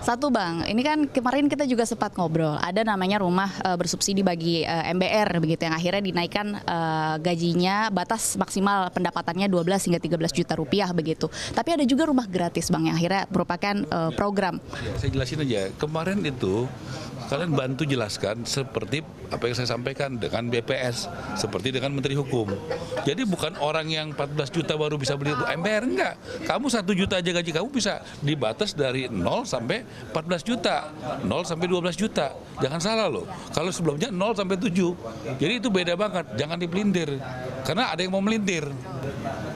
Satu Bang, ini kan kemarin kita juga sempat ngobrol, ada namanya rumah bersubsidi bagi MBR begitu yang akhirnya dinaikkan gajinya, batas maksimal pendapatannya 12 hingga 13 juta rupiah begitu. Tapi ada juga rumah gratis Bang yang akhirnya merupakan program. Ya, saya jelasin aja, kemarin itu kalian bantu jelaskan seperti apa yang saya sampaikan dengan BPS, seperti dengan Menteri Hukum. Jadi bukan orang yang 14 juta baru bisa beli MBR, enggak. Kamu 1 juta aja gaji kamu bisa dibatas dari 0 sampai 14 juta, 0 sampai 12 juta. Jangan salah loh, kalau sebelumnya 0 sampai 7. Jadi itu beda banget, jangan dipelintir. Karena ada yang mau melintir.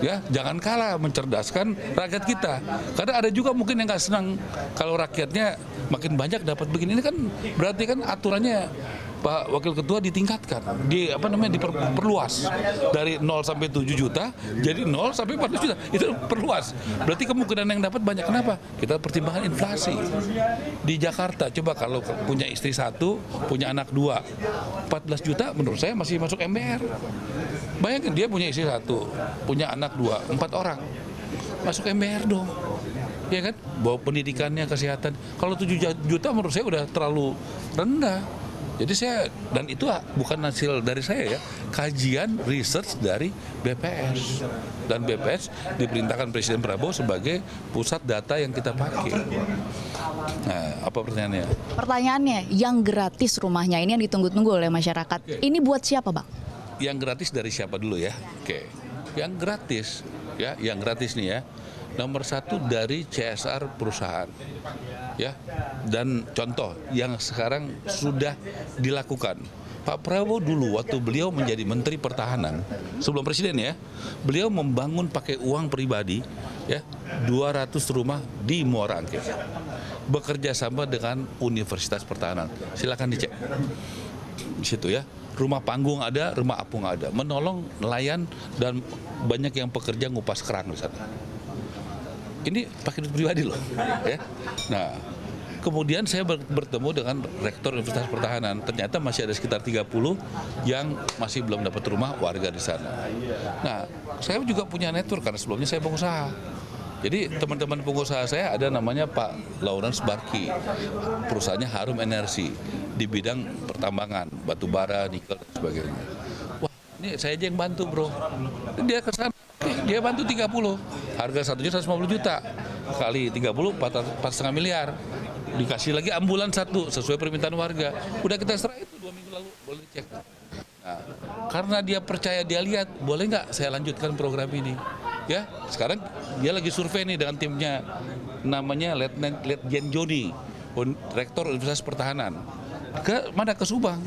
Ya, jangan kalah mencerdaskan rakyat kita. Karena ada juga mungkin yang nggak senang kalau rakyatnya makin banyak dapat begini. Ini kan berarti kan aturannya Pak Wakil Ketua ditingkatkan, diperluas dari 0 sampai 7 juta jadi 0 sampai 14 juta. Itu perluas. Berarti kemungkinan yang dapat banyak. Kenapa? Kita pertimbangkan inflasi. Di Jakarta coba kalau punya istri 1, punya anak 2, 14 juta menurut saya masih masuk MBR. Bayangin dia punya istri 1, punya anak 2, 4 orang. Masuk MBR dong. Ya kan? Bawa pendidikannya, kesehatan. Kalau 7 juta menurut saya udah terlalu rendah. Jadi dan itu bukan hasil dari saya ya, kajian research dari BPS. Dan BPS diperintahkan Presiden Prabowo sebagai pusat data yang kita pakai. Nah, apa pertanyaannya? Pertanyaannya, yang gratis rumahnya ini yang ditunggu-tunggu oleh masyarakat, ini buat siapa Bang? Yang gratis dari siapa dulu ya? Oke. Yang gratis, ya, yang gratis nih ya. Nomor 1 dari CSR perusahaan, ya. Dan contoh yang sekarang sudah dilakukan. Pak Prabowo dulu waktu beliau menjadi Menteri Pertahanan sebelum Presiden ya, beliau membangun pakai uang pribadi, ya, 200 rumah di Muara Angke, bekerja sama dengan Universitas Pertahanan. Silakan dicek di situ ya. Rumah panggung ada, rumah apung ada, menolong nelayan dan banyak yang pekerja ngupas kerang di sana. Ini pakai duit pribadi loh, ya. Nah, kemudian saya bertemu dengan Rektor Universitas Pertahanan. Ternyata masih ada sekitar 30 yang masih belum dapat rumah warga di sana. Nah, saya juga punya network karena sebelumnya saya pengusaha. Jadi teman-teman pengusaha saya ada namanya Pak Lawrence Barki, perusahaannya Harum Energi di bidang pertambangan, batu bara, nikel dan sebagainya. Wah, ini saya aja yang bantu bro. Dia ke sana. Dia bantu 30, harga 1.150 juta kali 30, 4,5 miliar. Dikasih lagi ambulan 1 sesuai permintaan warga. Udah kita serah itu 2 minggu lalu, boleh cek. Nah, karena dia percaya, dia lihat, boleh nggak saya lanjutkan program ini? Ya, sekarang dia lagi survei nih dengan timnya, namanya Letjen Joni, Rektor Universitas Pertahanan. Ke Subang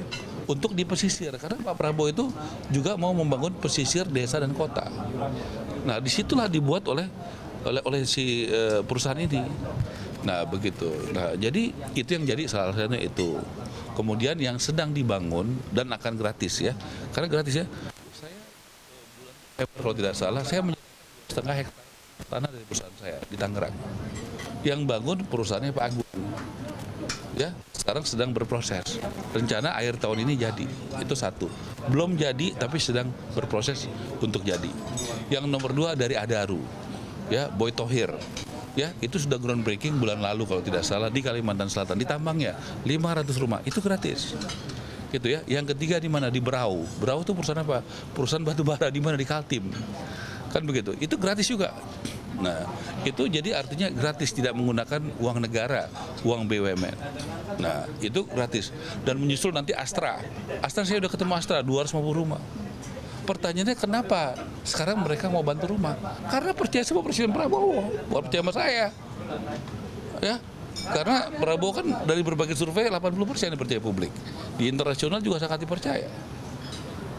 untuk di pesisir, karena Pak Prabowo itu juga mau membangun pesisir desa dan kota. Nah, disitulah dibuat oleh si perusahaan ini. Nah, begitu. Nah, jadi itu yang jadi salah satunya itu. Kemudian yang sedang dibangun dan akan gratis ya, karena gratis ya. Saya bulan Februari kalau tidak salah, saya menjual 1,5 hektar tanah dari perusahaan saya di Tangerang. Yang bangun perusahaannya Pak Agung. Ya, sekarang sedang berproses. Rencana akhir tahun ini jadi. Itu 1. Belum jadi tapi sedang berproses untuk jadi. Yang nomor 2 dari Adaru, ya, Boy Thohir. Ya, itu sudah groundbreaking bulan lalu kalau tidak salah di Kalimantan Selatan. Di tambangnya 500 rumah, itu gratis. Gitu ya. Yang ketiga di mana? Di Berau. Berau itu perusahaan apa? Perusahaan batu bara di mana? Di Kaltim. Kan begitu. Itu gratis juga. Nah, itu jadi artinya gratis, tidak menggunakan uang negara, uang BUMN. Nah, itu gratis. Dan menyusul nanti Astra. Astra saya udah ketemu Astra, 250 rumah. Pertanyaannya kenapa sekarang mereka mau bantu rumah? Karena percaya sama Presiden Prabowo, bukan percaya sama saya. Ya, karena Prabowo kan dari berbagai survei 80% dipercaya publik. Di internasional juga sangat dipercaya.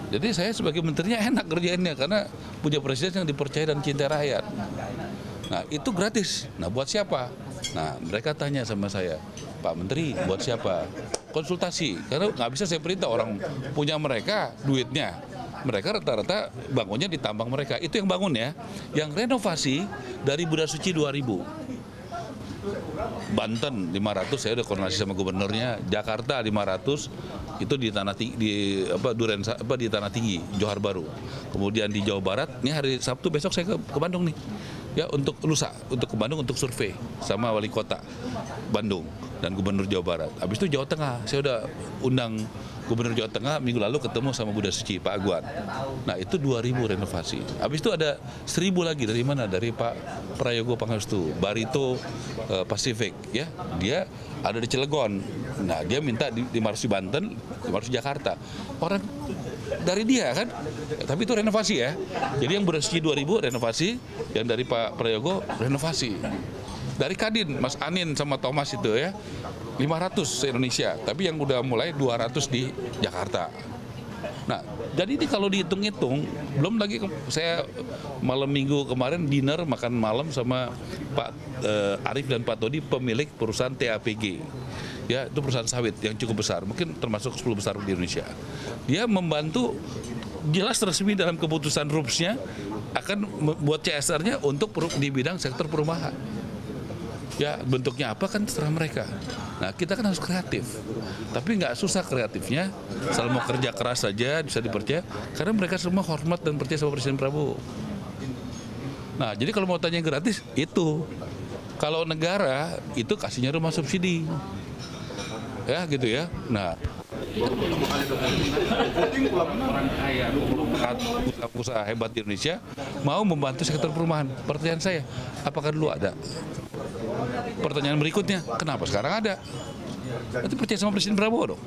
Jadi saya sebagai menterinya enak kerjainnya karena punya presiden yang dipercaya dan cinta rakyat. Nah, itu gratis. Nah, buat siapa? Nah, mereka tanya sama saya, Pak Menteri, buat siapa? Konsultasi, karena nggak bisa saya perintah orang punya mereka duitnya. Mereka rata-rata bangunnya di tambang mereka. Itu yang bangun ya. Yang renovasi dari Buddha Suci 2000. Banten 500, saya udah koordinasi sama gubernurnya. Jakarta 500, itu di Tanah Tinggi, di Tanah Tinggi, Johar Baru. Kemudian di Jawa Barat, ini hari Sabtu besok saya ke Bandung nih. ya untuk lusa, untuk ke Bandung untuk survei sama wali kota Bandung dan gubernur Jawa Barat. Habis itu Jawa Tengah, saya udah undang gubernur Jawa Tengah minggu lalu ketemu sama Buddha Suci Pak Aguan. Nah itu 2.000 renovasi. Habis itu ada 1.000 lagi dari mana? Dari Pak Prayogo Pangestu, Barito Pacific, ya dia ada di Cilegon. Nah dia minta di Marsi Banten, di Marsi Jakarta. Orang dari dia kan, tapi itu renovasi ya. Jadi yang Buddha Suci 2.000 renovasi, yang dari Pak Prayogo renovasi. Dari Kadin, Mas Anin sama Thomas itu ya, 500 se-Indonesia, tapi yang udah mulai 200 di Jakarta. Nah, jadi ini kalau dihitung-hitung, belum lagi saya malam minggu kemarin dinner makan malam sama Pak Arif dan Pak Todi, pemilik perusahaan TAPG. Ya, itu perusahaan sawit yang cukup besar, mungkin termasuk 10 besar di Indonesia. Dia membantu jelas resmi dalam keputusan RUPS-nya akan membuat CSR-nya untuk di bidang sektor perumahan. Ya bentuknya apa kan terserah mereka. Nah kita kan harus kreatif, tapi nggak susah kreatifnya, asal mau kerja keras saja bisa dipercaya, karena mereka semua hormat dan percaya sama Presiden Prabowo. Nah jadi kalau mau tanya gratis itu, kalau negara itu kasihnya rumah subsidi, ya gitu ya. Nah orang kaya, usaha hebat di Indonesia mau membantu sektor perumahan. Pertanyaan saya, apakah dulu ada? Pertanyaan berikutnya, kenapa sekarang ada? Itu percaya sama Presiden Prabowo dong.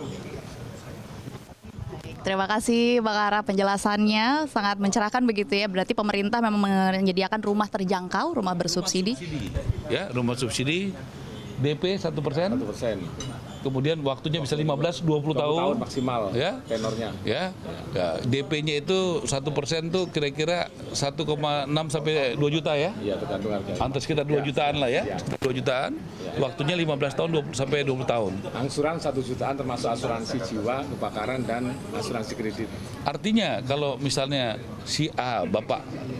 Terima kasih Bang Ara, penjelasannya sangat mencerahkan begitu ya. Berarti pemerintah memang menyediakan rumah terjangkau, rumah bersubsidi. Ya, rumah subsidi DP 1%. Kemudian waktunya bisa 15-20 tahun maksimal ya tenornya. Ya, DP-nya itu 1% tuh kira-kira 1,6 sampai 2 juta ya. Iya, tergantung harga. Antar sekitar 2 jutaan lah ya. 2 jutaan. Waktunya 15 tahun sampai 20 tahun. Angsuran 1 jutaan termasuk asuransi jiwa, kebakaran dan asuransi kredit. Artinya kalau misalnya si A,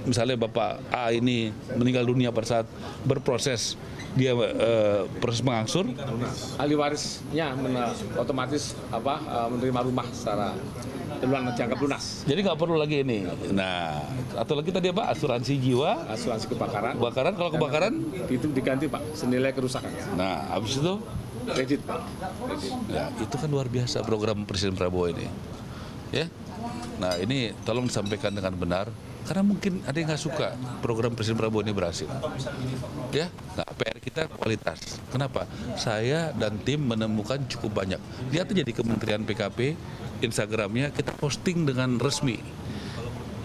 misalnya Bapak A ini meninggal dunia pada saat berproses dia proses mengangsur, ahli warisnya otomatis menerima rumah secara jangka lunas. Jadi nggak perlu lagi ini. Nah, atau lagi tadi apa? Asuransi jiwa, Asuransi kebakaran. Kalau kebakaran itu diganti Pak, senilai kerusakan. Nah, habis itu Kredit Pak. Kredit. ya itu kan luar biasa program Presiden Prabowo ini. Ya. Nah, ini tolong disampaikan dengan benar. Karena mungkin ada yang nggak suka program Presiden Prabowo ini berhasil. Ya, nah PR kita kualitas. Kenapa? Saya dan tim menemukan cukup banyak. Lihat aja di Kementerian PKP, Instagramnya kita posting dengan resmi.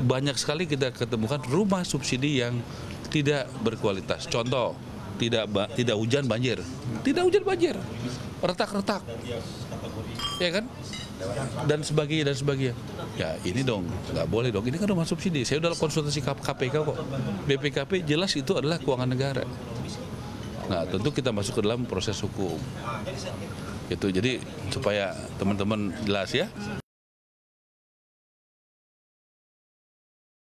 Banyak sekali kita ketemukan rumah subsidi yang tidak berkualitas. Contoh, tidak hujan banjir. Tidak hujan banjir. Retak-retak. Ya kan? Dan sebagainya. Ya ini dong, nggak boleh dong. Ini kan rumah subsidi. Saya udah konsultasi KPK kok. BPKP jelas itu adalah keuangan negara. Nah tentu kita masuk ke dalam proses hukum. Itu jadi supaya teman-teman jelas ya.